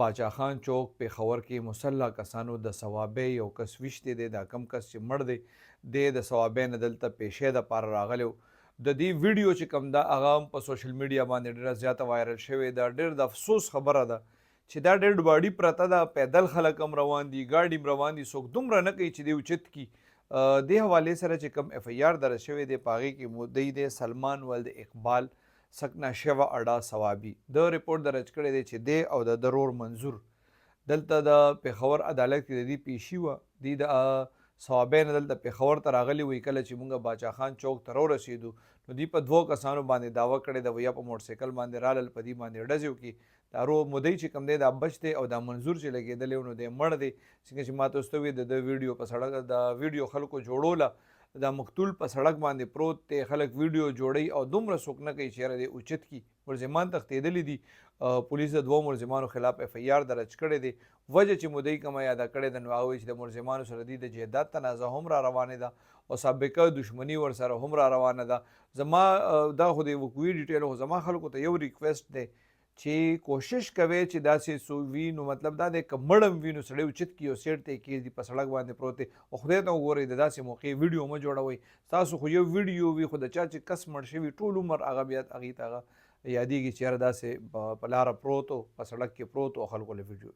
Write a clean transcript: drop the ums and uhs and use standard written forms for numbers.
باچا خان چوک پېښور کې مسلح کسانو د ثوابۍ یو کس ویشتی دی. دا کم کس چې مړ دی د ثوابۍ نه دلته پیشې دپاره راغلی و. د دې ویډیو چې کوم ده هغه هم په سوشل میډیا باندې ډېره زیاته وایرل شوې ده. ډېر د افسوس خبره ده چې دا ډېډ باډي پرته ده، پیدل خلک هم روان دي، ګاډي هم روان دي، څوک دومره نه کوي چې دی اوچت کړي. دې حوالې سره چې کوم اف آی آر درج شوی دی په هغې کې مدعي دی سلمان ولد اقبال سکنا شوه اډا ثوابي. د ریپورټ درج کړی دی چې دی او د رور منظور دلته د پېښور عدالت کې د دې پیشي وه. دوی د ثوابۍ نه دلته پېښور ته راغلي وي. کله چې موږ باچا خان چوک ته راورسېدو نو دوی په 2 کسانو باندې دعوه کړې ده، یا په موټرسایکل باندې رالل، په دې باندې ډزې وکړي. دا مدعي چې کوم دی دا بچ دی او دا منظور چې لګېدلی و نو دی مړ دی. څنګه چې ما ته اوس ته وویل د ویډیو په سړک د ویډیو خلکو جوړوله، دا مقتول په سړک باندې پروت دی، خلک ویډیو جوړوي او دومره څوک نه کوي چې یاره دی اوچت کړي. ملزمان تښتېدلي دي. پولیس د 2 ملزمانو خلاف اف آی آر درج کړی دی. وجه چې مدعي کومه یاده کړې ده نو هغه وایي چې د ملزمانو سره دوی د جایداد تنازع هم را روانې ده او سابقه دښمني ورسره هم را روانه ده. زما دا خو د وقوعي ډیټیل خو زما خلکو ته یو ریکویسټ دی چې کوشش کوي چې داسې وي نو مطلب دا دی که مړ هم وي نو سړی اوچت کړي او سیټ ته یې کېږدي، په سړک باندې پروت دی او خدای ته وګورئ د داسې موقع ویډیو مه جوړوئ. ستاسو خو یو ویډیو وي خو د چا چې کس مړ شوي ټول عمر هغه بیا هغې ته هغه یادېږي چې یاره داسې په لاره پروت و، په سړک کې پروت و او خلکو له ویډیو